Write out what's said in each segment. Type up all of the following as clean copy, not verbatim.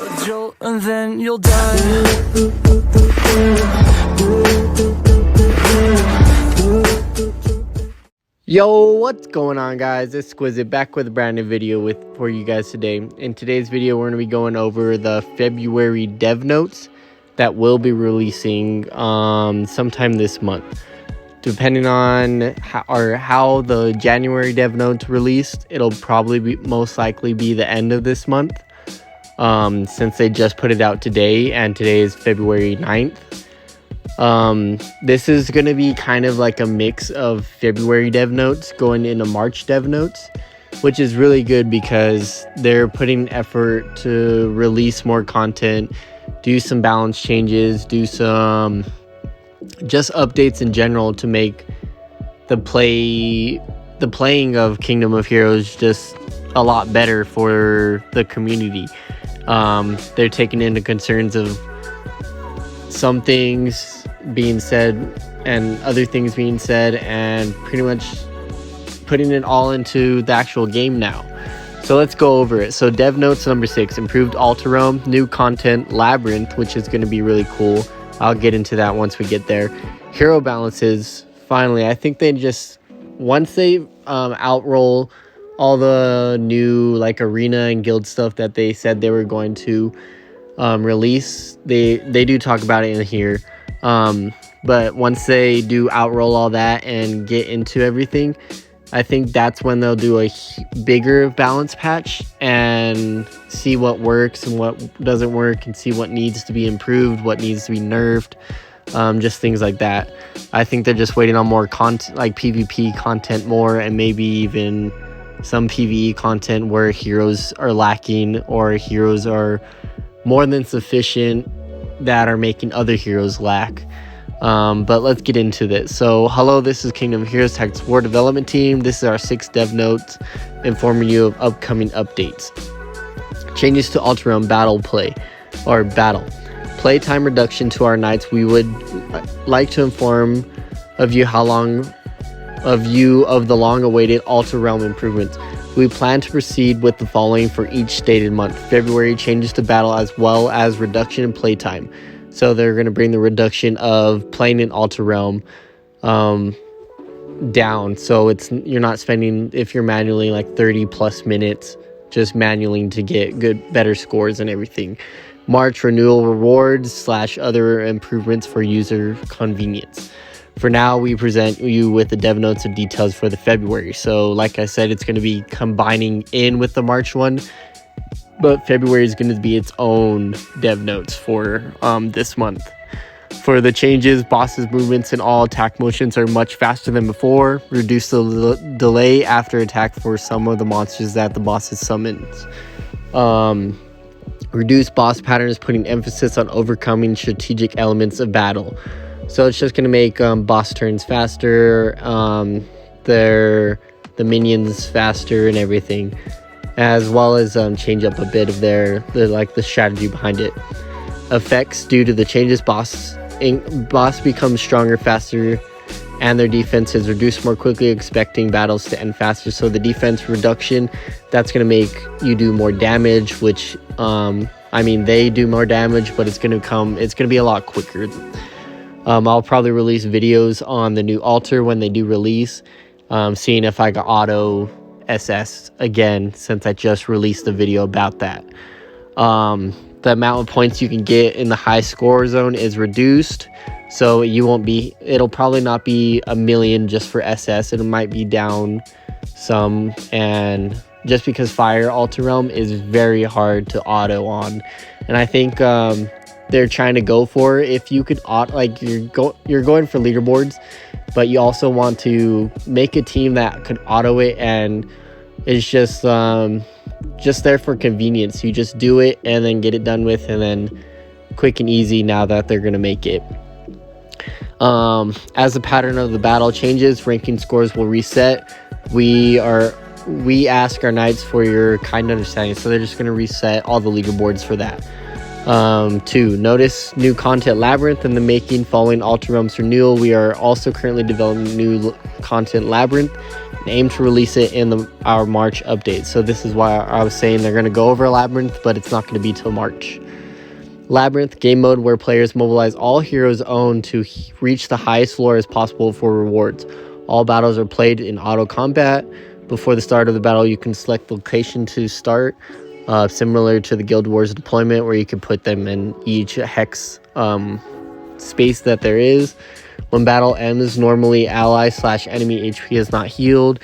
A jolt and then you'll die. Yo, what's going on, guys? It's Exquisite back with a brand new video for you guys today. In today's video, we're going to be going over the February dev notes that will be releasing sometime this month. Depending on how the January dev notes released, it'll probably be most likely be the end of this month, since they just put it out today, and today is February 9th. This is going to be kind of like a mix of February dev notes going into March dev notes, which is really good because they're putting effort to release more content, do some balance changes, do some just updates in general to make the playing of Kingdom of Heroes just a lot better for the community. They're taking into concerns of some things being said and other things being said, and pretty much putting it all into the actual game now. So let's go over it. So dev notes number 6, improved Altar Realm, new content, Labyrinth, which is going to be really cool. I'll get into that once we get there. Hero balances, finally. I think they just, once they outroll all the new like arena and guild stuff that they said they were going to release, they do talk about it in here. But once they do outroll all that and get into everything, I think that's when they'll do a bigger balance patch and see what works and what doesn't work, and see what needs to be improved, what needs to be nerfed, just things like that. I think they're just waiting on more content, like PvP content more, and maybe even some PvE content where heroes are lacking or heroes are more than sufficient that are making other heroes lack. But let's get into this. So hello, this is Kingdom of Heroes Tactics War Development Team. This is our 6th dev notes informing you of upcoming updates. Changes to Altar Realm battle playtime reduction to our knights. We would like to inform of you of the long-awaited Altar Realm improvements. We plan to proceed with the following for each stated month. February, changes to battle as well as reduction in playtime. So they're going to bring the reduction of playing in Altar Realm down. So you're not spending, if you're manually, like 30 plus minutes just manually to get better scores and everything. March, renewal rewards / other improvements for user convenience. For now, we present you with the dev notes of details for the February. So like I said, it's going to be combining in with the March one, but February is going to be its own dev notes for this month. For the changes, bosses' movements and all attack motions are much faster than before. Reduce the delay after attack for some of the monsters that the bosses summons. Reduce boss patterns, putting emphasis on overcoming strategic elements of battle. So it's just going to make boss turns faster, the minions faster and everything, as well as change up a bit of the strategy behind it. Effects: due to the changes, boss becomes stronger faster, and their defense is reduced more quickly, expecting battles to end faster. So the defense reduction, that's going to make you do more damage, which they do more damage, but it's going to be a lot quicker. I'll probably release videos on the new altar when they do release, seeing if I can auto SS again, since I just released a video about that. The amount of points you can get in the high score zone is reduced, so it'll probably not be 1,000,000 just for SS. It might be down some, and just because Fire Altar Realm is very hard to auto on, and I think they're trying to go for, if you could you're going for leaderboards, but you also want to make a team that could auto it, and it's just there for convenience. You just do it and then get it done with, and then quick and easy now that they're going to make it. As the pattern of the battle changes, ranking scores will reset. We ask our knights for your kind understanding, so they're just going to reset all the leaderboards for that. 2. Notice new content Labyrinth in the making following Alter Realms renewal. We are also currently developing new content Labyrinth and aim to release it in our March update. So this is why I was saying they're going to go over Labyrinth, but it's not going to be till March. Labyrinth, game mode where players mobilize all heroes owned to reach the highest floor as possible for rewards. All battles are played in auto combat. Before the start of the battle, you can select the location to start, similar to the Guild Wars deployment, where you can put them in each hex space that there is. When battle ends, normally ally/enemy HP is not healed,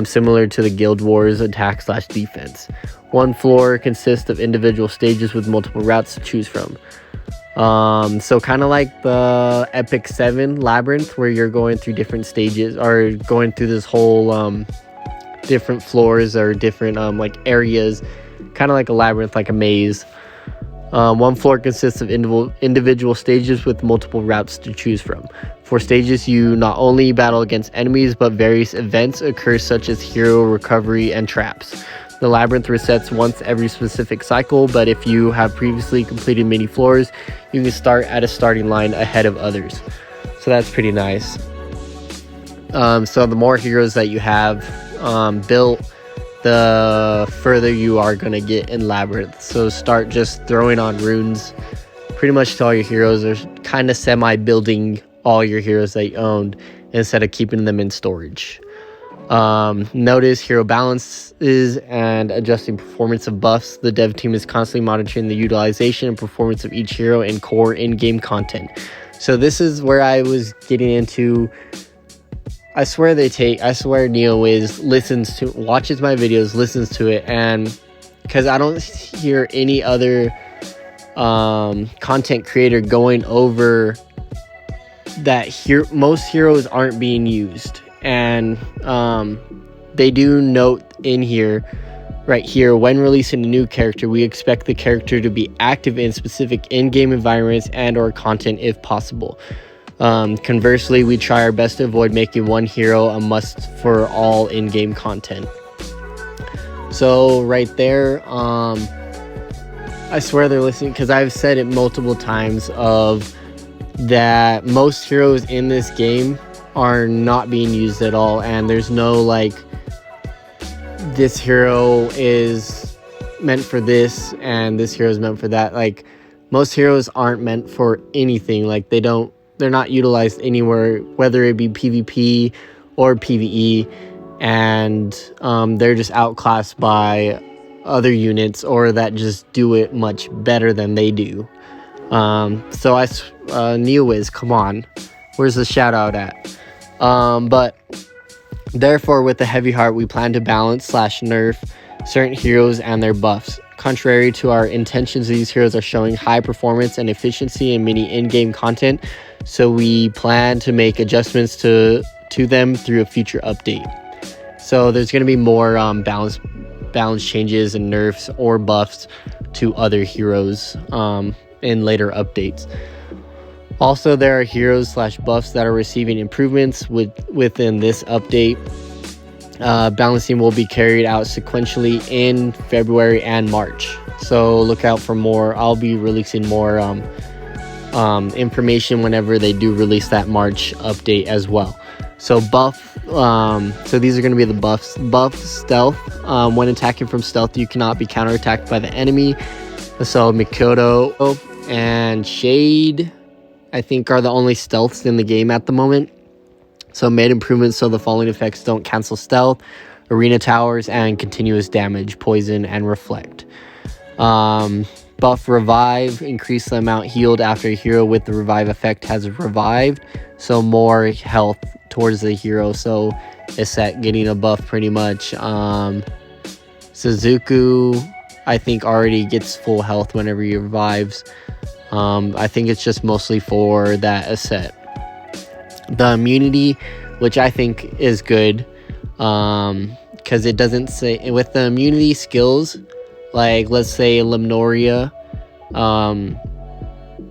similar to the Guild Wars attack/defense. One floor consists of individual stages with multiple routes to choose from. So kind of like the Epic 7 Labyrinth, where you're going through different stages, or going through this whole different floors or different like areas, kind of like a labyrinth, like a maze. One floor consists of individual stages with multiple routes to choose from. For stages, you not only battle against enemies, but various events occur, such as hero recovery and traps. The labyrinth resets once every specific cycle, but if you have previously completed many floors, you can start at a starting line ahead of others. So that's pretty nice. So the more heroes that you have built, the further you are going to get in Labyrinth. So start just throwing on runes pretty much to all your heroes, or kind of semi-building all your heroes that you owned instead of keeping them in storage. Notice hero balances and adjusting performance of buffs. The dev team is constantly monitoring the utilization and performance of each hero and core in-game content. So this is where I was getting into. I swear NeoWiz watches my videos, listens to it, and because I don't hear any other content creator going over that most heroes aren't being used. And they do note in here, right here, when releasing a new character, we expect the character to be active in specific in-game environments and or content if possible. Conversely, we try our best to avoid making one hero a must for all in-game content. So right there, I swear they're listening, because I've said it multiple times of that most heroes in this game are not being used at all, and there's no like this hero is meant for this and this hero is meant for that. Like, most heroes aren't meant for anything. Like, they're not utilized anywhere, whether it be PvP or PvE, and they're just outclassed by other units, or that just do it much better than they do. So NeoWiz, come on, where's the shout out at? But therefore, with the heavy heart, we plan to balance/nerf certain heroes and their buffs. Contrary to our intentions, these heroes are showing high performance and efficiency in many in-game content, so we plan to make adjustments to them through a future update. So there's going to be more balance changes and nerfs or buffs to other heroes in later updates. Also, there are heroes/buffs that are receiving improvements within this update. Balancing will be carried out sequentially in February and March. So look out for more. I'll be releasing more information whenever they do release that March update as well. So so these are going to be the buffs. Buff stealth. When attacking from stealth, you cannot be counterattacked by the enemy. So Mikoto and Shade, I think, are the only stealths in the game at the moment. So made improvements so the following effects don't cancel stealth: arena towers and continuous damage, poison, and reflect. Buff revive, increase the amount healed after a hero with the revive effect has revived, so more health towards the hero. So it's at getting a buff pretty much. Suzuku, I think, already gets full health whenever he revives. I think it's just mostly for that asset. The immunity, which I think is good, because it doesn't say with the immunity skills, like let's say Limnoria,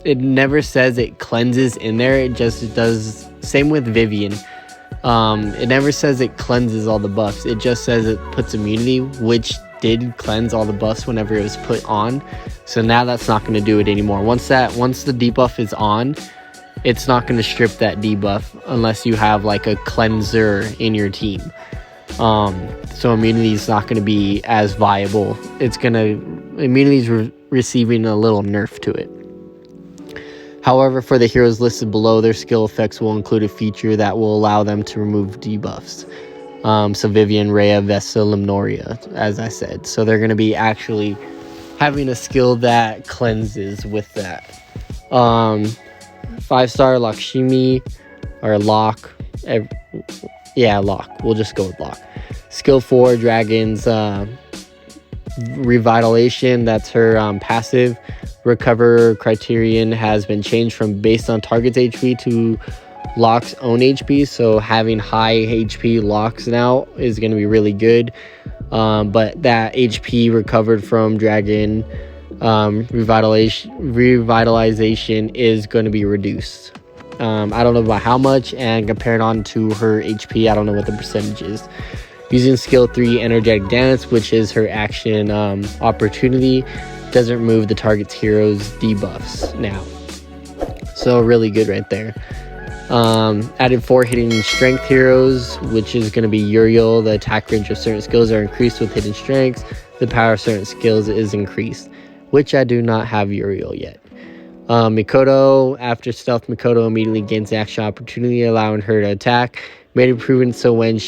it never says it cleanses in there. It just does. Same with Vivian. It never says it cleanses all the buffs. It just says it puts immunity, which did cleanse all the buffs whenever it was put on. So now that's not going to do it anymore. Once the debuff is on, it's not going to strip that debuff unless you have like a cleanser in your team. So immunity is not going to be as viable. Immunity is receiving a little nerf to it. However, for the heroes listed below, their skill effects will include a feature that will allow them to remove debuffs. So Vivian, Rhea, Vesta, Limnoria, as I said. So they're going to be actually having a skill that cleanses with that. 5-star Lakshmi, or Locke. Locke. We'll just go with Locke. Skill 4, Dragon's Revitalization. That's her passive. Recover criterion has been changed from based on target's HP to Locke's own HP. So having high HP Locks now is going to be really good. But that HP recovered from Dragon revitalization is going to be reduced. I don't know by how much, and compared on to her HP, I don't know what the percentage is. Using skill 3, Energetic Dance, which is her action opportunity, doesn't remove the target's hero's debuffs now. So really good right there. Added 4 hidden strength heroes, which is going to be Uriel. The attack range of certain skills are increased with hidden strengths. The power of certain skills is increased, which I do not have Uriel yet. Mikoto, after stealth, Mikoto immediately gains action opportunity, allowing her to attack. Made improvements so when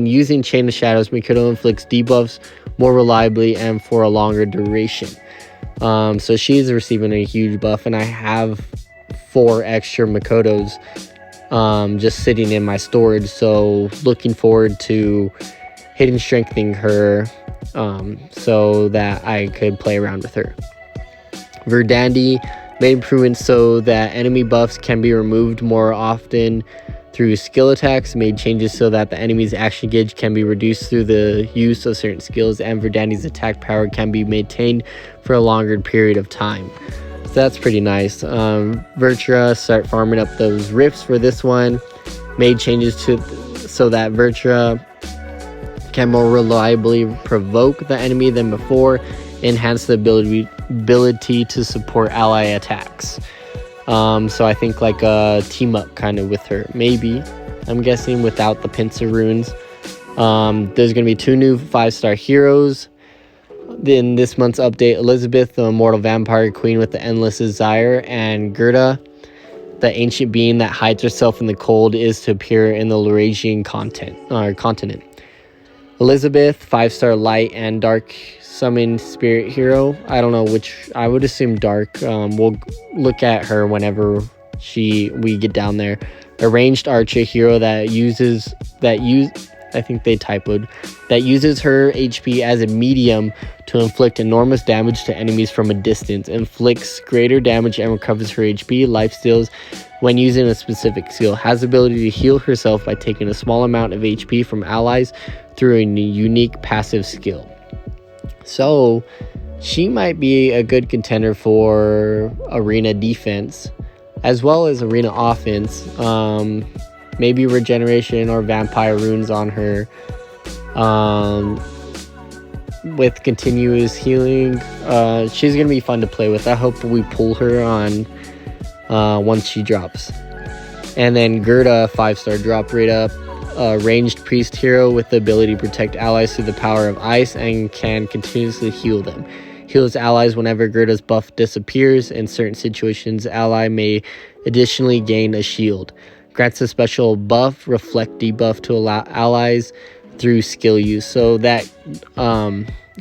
using Chain of Shadows, Mikoto inflicts debuffs more reliably and for a longer duration. So she's receiving a huge buff, and I have 4 extra Mikotos just sitting in my storage. So looking forward to hidden strengthening her so that I could play around with her. Verdandi made improvements so that enemy buffs can be removed more often through skill attacks, made changes so that the enemy's action gauge can be reduced through the use of certain skills, and Verdandi's attack power can be maintained for a longer period of time. So that's pretty nice. Virtua, start farming up those rifts for this one. Made changes so that Virtua can more reliably provoke the enemy than before, enhance the ability to support ally attacks. So I think like a team up kind of with her, maybe. I'm guessing without the pincer runes. There's going to be 2 new 5-star heroes in this month's update: Elizabeth, the immortal vampire queen with the endless desire, and Gerda, the ancient being that hides herself in the cold, is to appear in the Labyrinth continent. Elizabeth, 5-star light and dark summon spirit hero. I don't know which. I would assume dark. We'll look at her whenever we get down there. A ranged archer hero that uses her HP as a medium to inflict enormous damage to enemies from a distance. Inflicts greater damage and recovers her HP, life steals when using a specific skill. Has the ability to heal herself by taking a small amount of HP from allies through a unique passive skill. So she might be a good contender for arena defense as well as arena offense. Maybe regeneration or vampire runes on her with continuous healing. She's gonna be fun to play with. I hope we pull her on once she drops. And then Gerda, 5-star drop rate up. Ranged priest hero with the ability to protect allies through the power of ice and can continuously heal them. Heals allies whenever Gerda's buff disappears. In certain situations, ally may additionally gain a shield. Grants a special buff, reflect debuff to allow allies through skill use. So that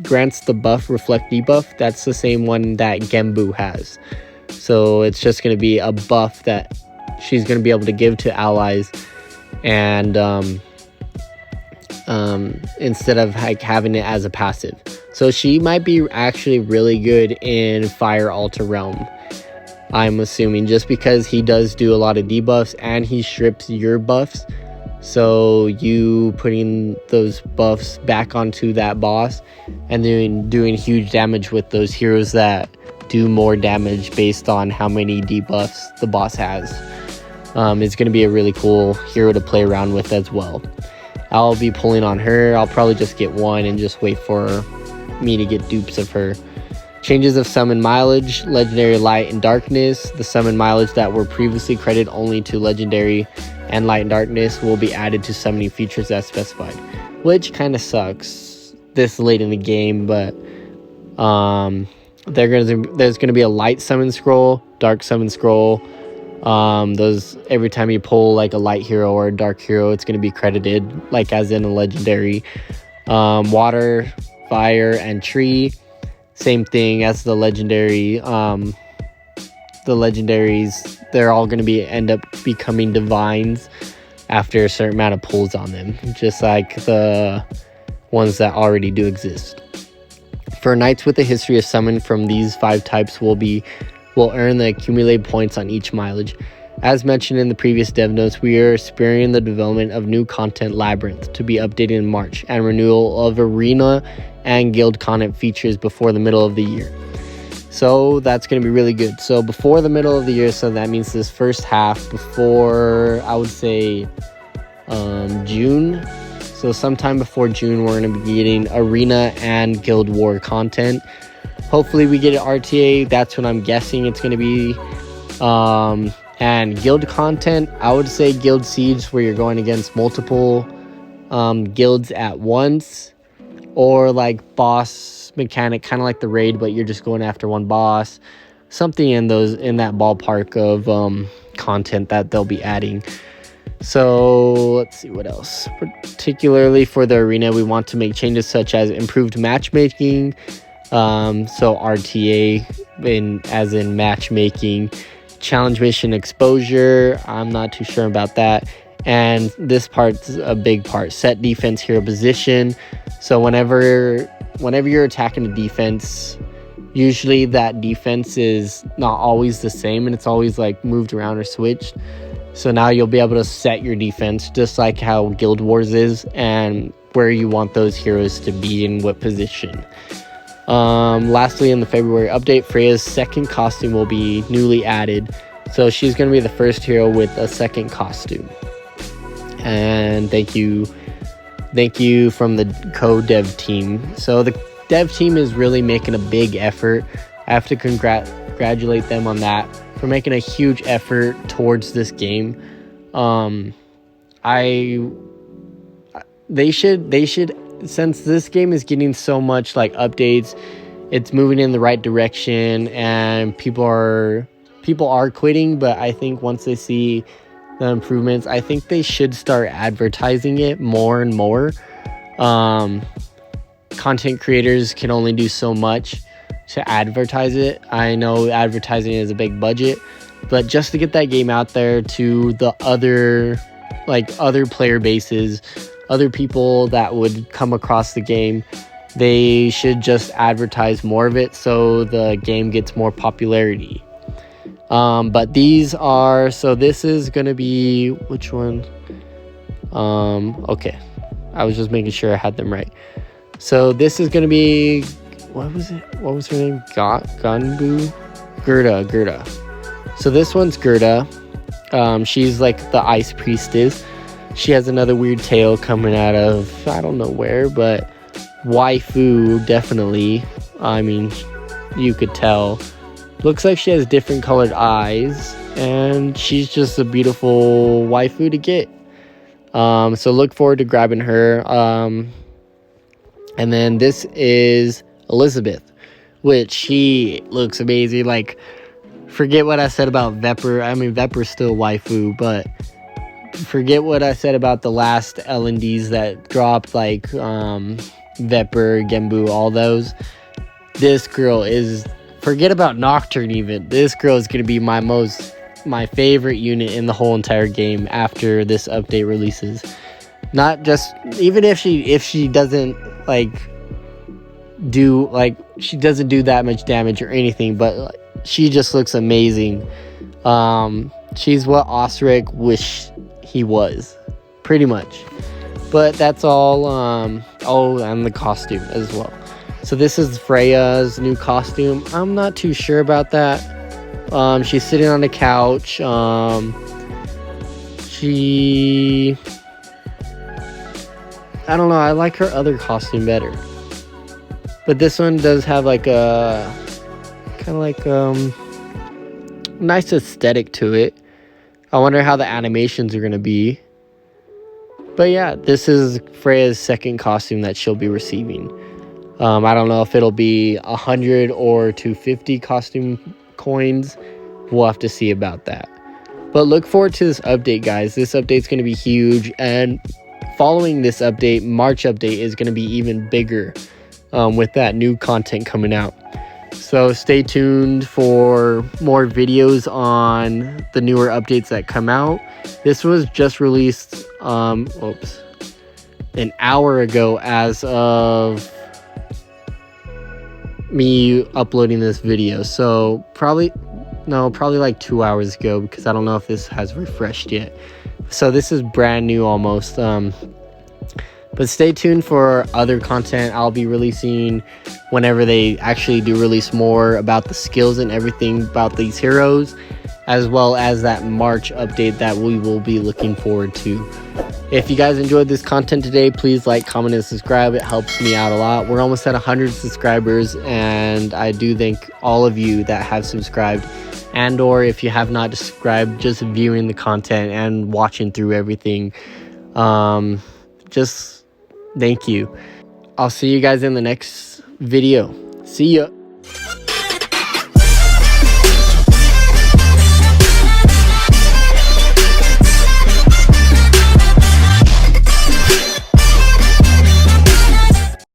grants the buff, reflect debuff. That's the same one that Genbu has. So it's just going to be a buff that she's going to be able to give to allies, and instead of like having it as a passive. So she might be actually really good in Fire Altar Realm, I'm assuming, just because he does do a lot of debuffs and he strips your buffs. So you putting those buffs back onto that boss and then doing huge damage with those heroes that do more damage based on how many debuffs the boss has. It's going to be a really cool hero to play around with as well. I'll be pulling on her. I'll probably just get one and just wait for me to get dupes of her. Changes of summon mileage, legendary light and darkness. The summon mileage that were previously credited only to legendary and light and darkness will be added to summoning features as specified, which kind of sucks this late in the game, but there's gonna be a light summon scroll, dark summon scroll. Those, every time you pull like a light hero or a dark hero, it's gonna be credited like as in a legendary. Water, fire, and tree, same thing as the legendary. The legendaries, they're all going to end up becoming divines after a certain amount of pulls on them, just like the ones that already do exist. For knights with a history of summon from these 5 types will earn the accumulated points on each mileage. As mentioned in the previous dev notes, we are spearheading the development of new content Labyrinth to be updated in March, and renewal of arena and guild content features before the middle of the year. So that's going to be really good. So before the middle of the year, so that means this first half before, I would say, June. So sometime before June, we're going to be getting arena and guild war content. Hopefully we get an RTA. That's what I'm guessing it's going to be. And guild content, I would say guild siege, where you're going against multiple guilds at once, or like boss mechanic, kind of like the raid, but you're just going after one boss. Something in that ballpark of content that they'll be adding. So let's see what else. Particularly for the arena, we want to make changes such as improved matchmaking. So RTA as in matchmaking, challenge mission exposure. I'm not too sure about that. And this part's a big part. Set defense hero position. So whenever you're attacking a defense, usually that defense is not always the same, and it's always like moved around or switched. So now you'll be able to set your defense just like how Guild Wars is, and where you want those heroes to be in what position. Lastly, in the February update, Freya's second costume will be newly added. So she's going to be the first hero with a second costume. And thank you from the co-dev team. So the dev team is really making a big effort. I have to congratulate them on that, for making a huge effort towards this game. They should, since this game is getting so much like updates, it's moving in the right direction, and people are quitting, but I think once they see the improvements, I think they should start advertising it more and more. Content creators can only do so much to advertise it. I know advertising is a big budget, but just to get that game out there to the other player bases, other people that would come across the game, they should just advertise more of it so the game gets more popularity. But this is gonna be, which one? Okay, I was just making sure I had them right. So this is gonna be, what was her name? Ganbu? Gerda. So this one's Gerda. She's like the ice priestess. She has another weird tail coming out of, I don't know where, but waifu, definitely. I mean, you could tell. Looks like she has different colored eyes, and she's just a beautiful waifu to get. So look forward to grabbing her. And then this is Elizabeth, which she looks amazing. Like, forget what I said about Vepr. I mean, Vepr's still waifu, but forget what I said about the last L&Ds that dropped, like Vepr, Genbu, all those. This girl is, forget about Nocturne even. This girl is going to be my favorite unit in the whole entire game after this update releases. Not just, even if she doesn't she doesn't do that much damage or anything, but she just looks amazing. She's what Osric wished he was, pretty much. But that's all. And the costume as well. So this is Freya's new costume. I'm not too sure about that. She's sitting on a couch. I don't know. I like her other costume better. But this one does have like a kind of like nice aesthetic to it. I wonder how the animations are gonna be. But yeah, this is Freya's second costume that she'll be receiving. I don't know if it'll be 100 or 250 costume coins. We'll have to see about that. But look forward to this update, guys. This update's going to be huge. And following this update, March update is going to be even bigger with that new content coming out. So stay tuned for more videos on the newer updates that come out. This was just released an hour ago as of me uploading this video. So probably like 2 hours ago, because I don't know if this has refreshed yet. So this is brand new almost. But stay tuned for other content I'll be releasing whenever they actually do release more about the skills and everything about these heroes, as well as that March update that we will be looking forward to. If you guys enjoyed this content today, please like, comment, and subscribe. It helps me out a lot. We're almost at 100 subscribers, and I do thank all of you that have subscribed. And or if you have not subscribed, just viewing the content and watching through everything. Just thank you. I'll see you guys in the next video. See ya.